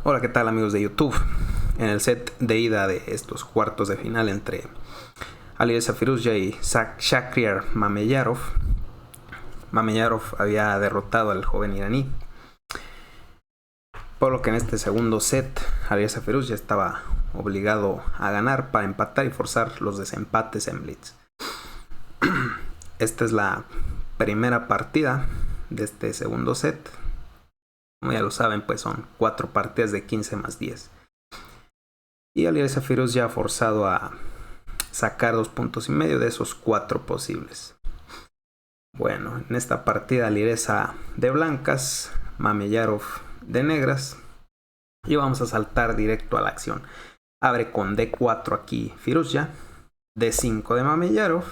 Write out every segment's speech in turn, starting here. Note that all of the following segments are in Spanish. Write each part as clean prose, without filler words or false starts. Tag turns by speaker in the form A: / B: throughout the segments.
A: Hola, ¿qué tal amigos de YouTube? En el set de ida de estos cuartos de final entre Alireza Firouzja y Shakhriyar Mameyarov, Mameyarov había derrotado al joven iraní, por lo que en este segundo set Alireza Firouzja estaba obligado a ganar para empatar y forzar los desempates en Blitz. Esta es la primera partida de este segundo set. Como ya lo saben, pues son 4 partidas de 15 más 10. Y Alireza Firouzja ha forzado a sacar 2,5 puntos de esos 4 posibles. Bueno, en esta partida Alireza de blancas, Mameyarov de negras. Y vamos a saltar directo a la acción. Abre con D4 aquí Firouzja, D5 de Mameyarov,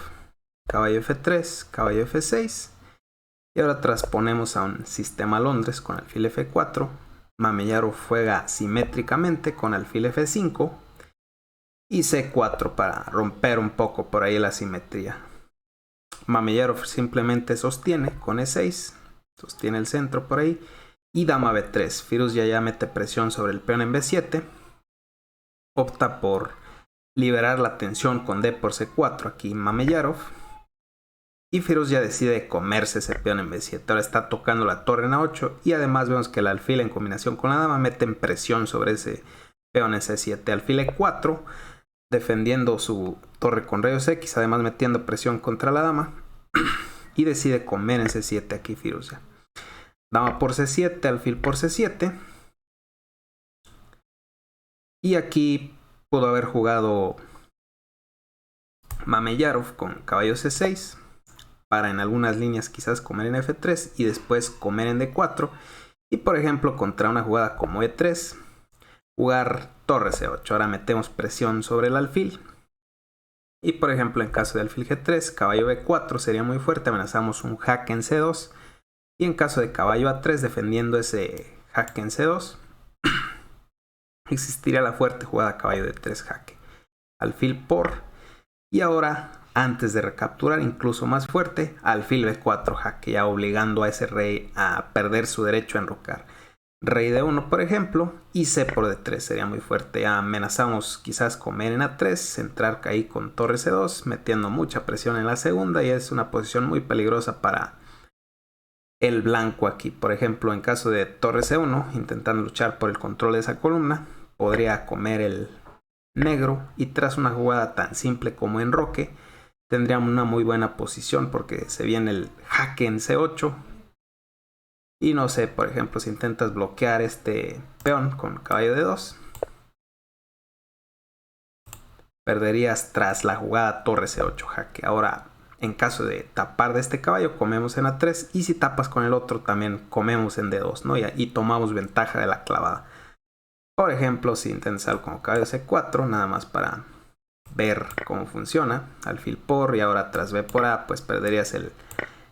A: caballo F3, caballo F6. Y ahora transponemos a un sistema Londres con alfil F4. Mameyarov juega simétricamente con alfil F5 y C4 para romper un poco por ahí la simetría. Mameyarov simplemente sostiene con E6, sostiene el centro por ahí, y dama B3. Firouzja ya mete presión sobre el peón en B7, opta por liberar la tensión con D por C4 aquí Mameyarov, y Firouzja decide comerse ese peón en B7. Ahora está tocando la torre en A8 y además vemos que el alfil en combinación con la dama meten presión sobre ese peón en C7. Alfil E4 defendiendo su torre con rayos X, además metiendo presión contra la dama, y decide comer en C7 aquí Firouzja. Dama por C7, alfil por C7, y aquí pudo haber jugado Mameyarov con caballo C6 para en algunas líneas quizás comer en F3 y después comer en D4, y por ejemplo contra una jugada como E3 jugar torre C8. Ahora metemos presión sobre el alfil. Y por ejemplo en caso de alfil G3, caballo B4 sería muy fuerte, amenazamos un jaque en C2. Y en caso de caballo A3 defendiendo ese jaque en C2, existiría la fuerte jugada caballo D3 jaque. Alfil por, y ahora antes de recapturar incluso más fuerte, alfil B4 jaque, ya obligando a ese rey a perder su derecho a enrocar. Rey D1 por ejemplo, y C por D3 sería muy fuerte. Ya amenazamos quizás comer en A3, entrar ahí con torre C2, metiendo mucha presión en la segunda, y es una posición muy peligrosa para el blanco aquí. Por ejemplo, en caso de torre C1, intentando luchar por el control de esa columna, podría comer el negro, y tras una jugada tan simple como enroque, tendríamos una muy buena posición porque se viene el jaque en C8. Y no sé, por ejemplo, si intentas bloquear este peón con caballo D2, perderías tras la jugada torre C8 jaque. Ahora, en caso de tapar de este caballo, comemos en A3, y si tapas con el otro también comemos en D2, ¿no? Y tomamos ventaja de la clavada. Por ejemplo, si intentas algo como caballo C4, nada más para ver cómo funciona, alfil por, y ahora tras B por A, pues perderías el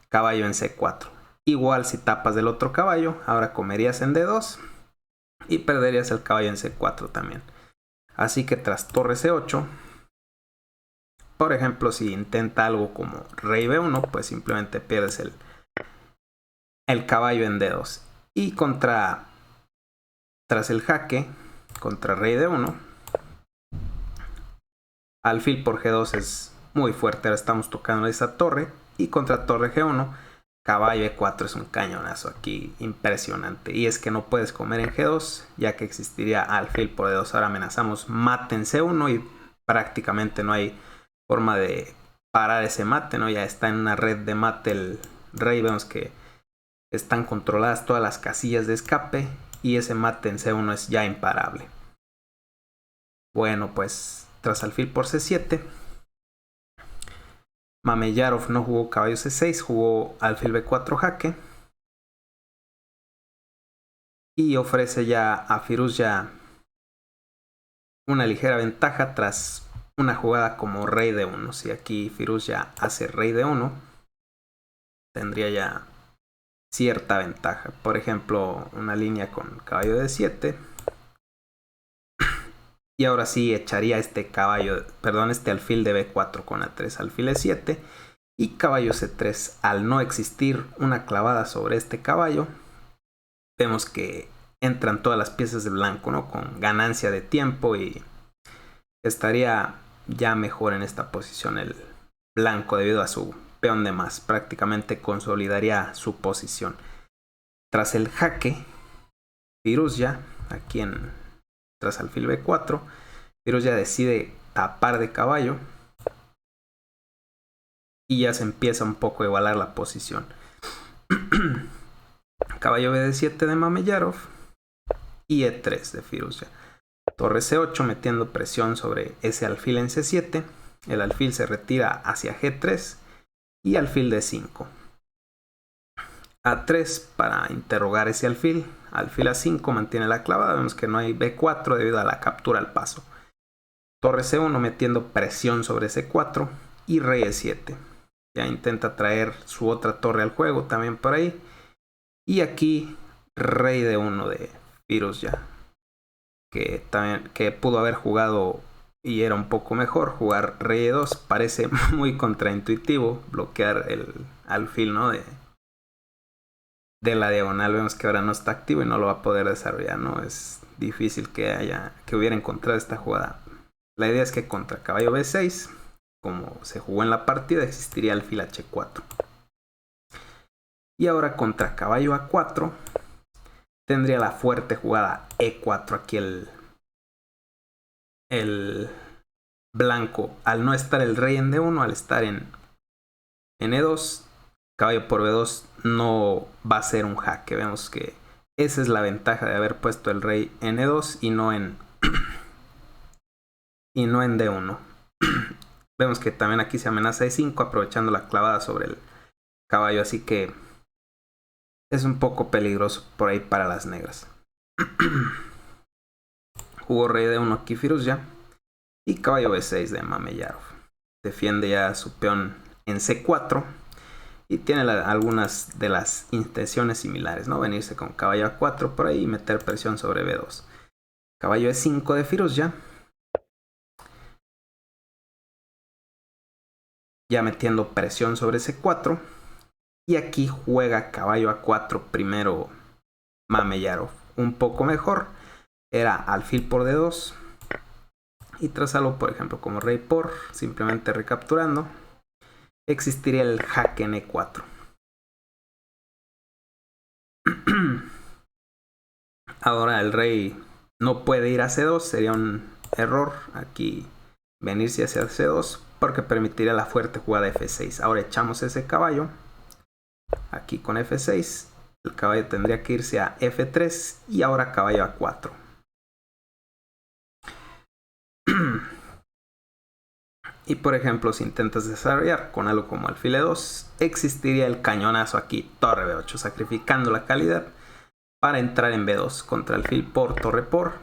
A: caballo en C4. Igual si tapas del otro caballo, ahora comerías en D2 y perderías el caballo en C4 también. Así que tras torre C8, por ejemplo, si intenta algo como rey B1, pues simplemente pierdes el caballo en D2. Y tras el jaque, contra rey D1, alfil por G2 es muy fuerte. Ahora estamos tocando esa torre, y contra torre G1, caballo E4 es un cañonazo aquí impresionante. Y es que no puedes comer en G2, ya que existiría alfil por D2. Ahora amenazamos mate en C1 y prácticamente no hay forma de parar ese mate, ¿no? Ya está en una red de mate el rey. Vemos que están controladas todas las casillas de escape, y ese mate en C1 es ya imparable. Bueno, pues tras alfil por C7, Mameyarov no jugó caballo C6, jugó alfil B4 jaque, y ofrece ya a Firouzja una ligera ventaja tras una jugada como rey D1. Si aquí Firouzja hace rey D1, tendría ya cierta ventaja. Por ejemplo, una línea con caballo D7, y ahora sí echaría este alfil de B4 con A3, alfil E7 y caballo C3. Al no existir una clavada sobre este caballo, vemos que entran todas las piezas de blanco, ¿no? Con ganancia de tiempo y estaría ya mejor en esta posición el blanco debido a su peón de más. Prácticamente consolidaría su posición. Tras el jaque, Firouzja, aquí tras alfil B4, Firouzja decide tapar de caballo y ya se empieza un poco a igualar la posición. Caballo BD7 de Mameyarov y E3 de Firouzja. Torre C8 metiendo presión sobre ese alfil en C7. El alfil se retira hacia G3 y alfil D5. A3 para interrogar ese alfil. Alfil A5 mantiene la clavada. Vemos que no hay B4 debido a la captura al paso. Torre C1 metiendo presión sobre C4 y rey E7. Ya intenta traer su otra torre al juego también por ahí. Y aquí rey D1 de Firouzja, que pudo haber jugado y era un poco mejor. Jugar rey E2 parece muy contraintuitivo, bloquear el alfil, ¿no? de la diagonal. Vemos que ahora no está activo y no lo va a poder desarrollar, ¿no? Es difícil que hubiera encontrado esta jugada. La idea es que contra caballo B6, como se jugó en la partida, existiría alfil H4. Y ahora contra caballo A4 tendría la fuerte jugada E4. Aquí el blanco, al no estar el rey en D1, al estar en E2, caballo por B2 no va a ser un jaque. Vemos que esa es la ventaja de haber puesto el rey en E2 y no en D1. Vemos que también aquí se amenaza E5 aprovechando la clavada sobre el caballo, así que es un poco peligroso por ahí para las negras. Jugó rey D1 aquí Firouzja y caballo B6 de Mameyarov. Defiende ya su peón en C4 y tiene algunas de las intenciones similares, ¿no? Venirse con caballo A4 por ahí y meter presión sobre B2. Caballo E5 de Firouzja, ya metiendo presión sobre C4. Y aquí juega caballo A4 primero Mameyarov. Un poco mejor. Era alfil por D2. Y trazarlo, por ejemplo, como rey por, simplemente recapturando, existiría el jaque en E4. Ahora el rey no puede ir a C2. Sería un error aquí venirse hacia C2 porque permitiría la fuerte jugada F6. Ahora echamos ese caballo. Aquí con F6, el caballo tendría que irse a F3 y ahora caballo a 4. Y por ejemplo, si intentas desarrollar con algo como alfil E2, existiría el cañonazo aquí, torre B8, sacrificando la calidad para entrar en B2 contra alfil por, torre por.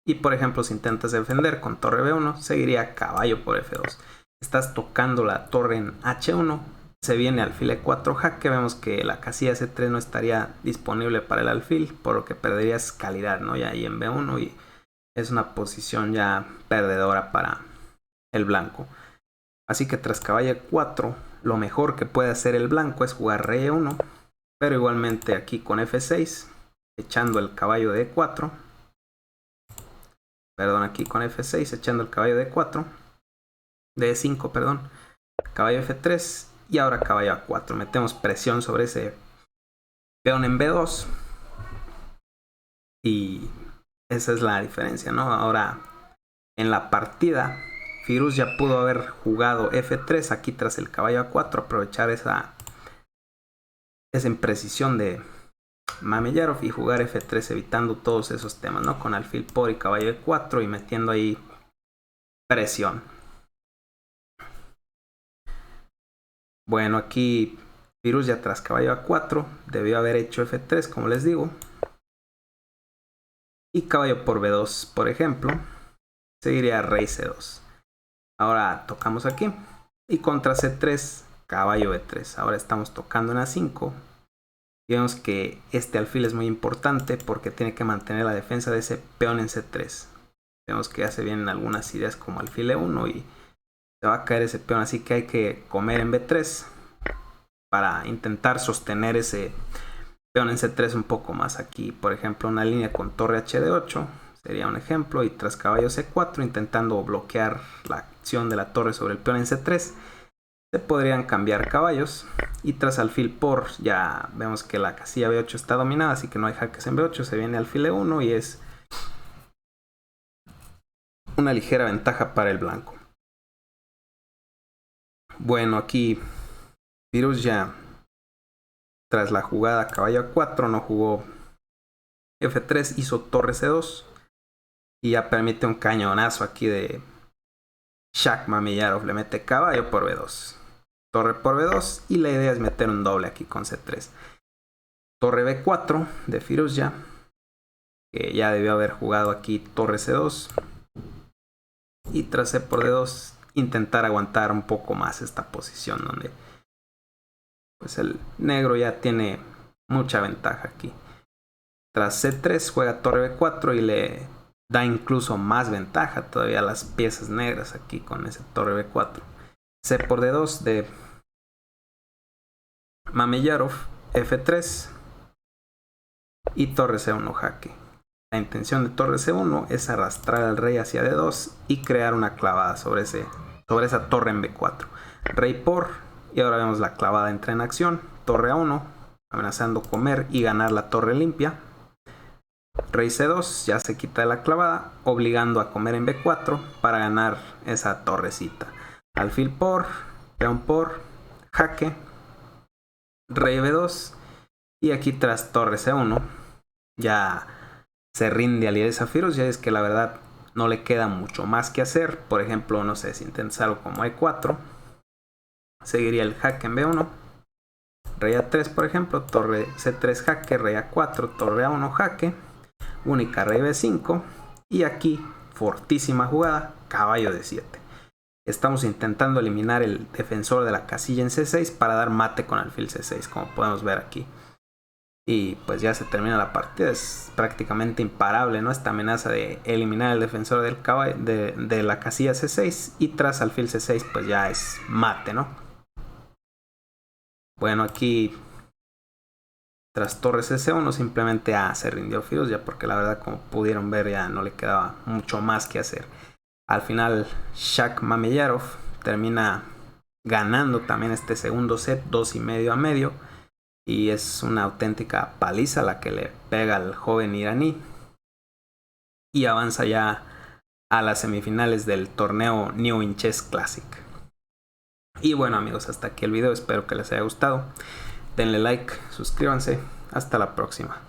A: Y por ejemplo, si intentas defender con torre B1, seguiría caballo por F2. Estás tocando la torre en H1. Se viene alfil E4 jaque. Vemos que la casilla C3 no estaría disponible para el alfil, por lo que perderías calidad, ¿no? Ya ahí en B1 y es una posición ya perdedora para el blanco. Así que tras caballo E4, lo mejor que puede hacer el blanco es jugar rey E1, pero igualmente aquí con F6, echando el caballo de E4. Perdón, aquí con F6, echando el caballo de E4. De E5, perdón. Caballo F3. Y ahora caballo A4. Metemos presión sobre ese peón en B2. Y esa es la diferencia, ¿no? Ahora, en la partida, Firouzja pudo haber jugado F3 aquí tras el caballo A4. Aprovechar esa imprecisión de Mameyarov y jugar F3 evitando todos esos temas, ¿no? Con alfil por y caballo E4 y metiendo ahí presión. Bueno, aquí Firouzja tras caballo A4 debió haber hecho F3, como les digo. Y caballo por B2, por ejemplo, seguiría rey C2. Ahora tocamos aquí. Y contra C3, caballo B3. Ahora estamos tocando en A5. Y vemos que este alfil es muy importante porque tiene que mantener la defensa de ese peón en C3. Vemos que ya se vienen algunas ideas como alfil E1 y se va a caer ese peón, así que hay que comer en B3 para intentar sostener ese peón en C3 un poco más aquí. Por ejemplo, una línea con torre HD8 sería un ejemplo. Y tras caballo C4, intentando bloquear la acción de la torre sobre el peón en C3, se podrían cambiar caballos. Y tras alfil por, ya vemos que la casilla B8 está dominada, así que no hay jaques en B8. Se viene alfil E1 y es una ligera ventaja para el blanco. Bueno, aquí Firouzja, tras la jugada caballo A4, no jugó F3, hizo torre C2 y ya permite un cañonazo aquí de Shak Mameyarov. Le mete caballo por B2, torre por B2 y la idea es meter un doble aquí con C3. Torre B4 de Firouzja, que ya debió haber jugado aquí torre C2 y tras C por D2 intentar aguantar un poco más esta posición donde pues el negro ya tiene mucha ventaja aquí. Tras C3 juega torre B4 y le da incluso más ventaja todavía a las piezas negras aquí con ese torre B4. C por D2 de Mameyarov, F3 y torre C1 jaque. La intención de torre C1 es arrastrar al rey hacia D2 y crear una clavada sobre esa torre en B4. Rey por, y ahora vemos la clavada entra en acción. Torre A1, amenazando comer y ganar la torre limpia. Rey C2, ya se quita de la clavada, obligando a comer en B4 para ganar esa torrecita. Alfil por, peón por, jaque, rey B2 y aquí tras torre C1 ya se rinde Alireza Firouzja. Ya es que la verdad no le queda mucho más que hacer. Por ejemplo, no sé, si intentas algo como E4, seguiría el jaque en B1, rey A3 por ejemplo, torre C3 jaque, rey A4, torre A1 jaque, única rey B5 y aquí fortísima jugada, caballo D7. Estamos intentando eliminar el defensor de la casilla en C6 para dar mate con alfil C6, como podemos ver aquí. Y pues ya se termina la partida. Es prácticamente imparable, ¿no? Esta amenaza de eliminar el defensor del caballo de la casilla C6 y tras alfil C6 pues ya es mate, ¿no? Bueno, aquí tras torre C1 simplemente se rindió Firouzja porque la verdad, como pudieron ver, ya no le quedaba mucho más que hacer. Al final Shak Mameyarov termina ganando también este segundo set 2,5 a medio. Y es una auténtica paliza la que le pega al joven iraní. Y avanza ya a las semifinales del torneo New In Chess Classic. Y bueno amigos, hasta aquí el video. Espero que les haya gustado. Denle like, suscríbanse. Hasta la próxima.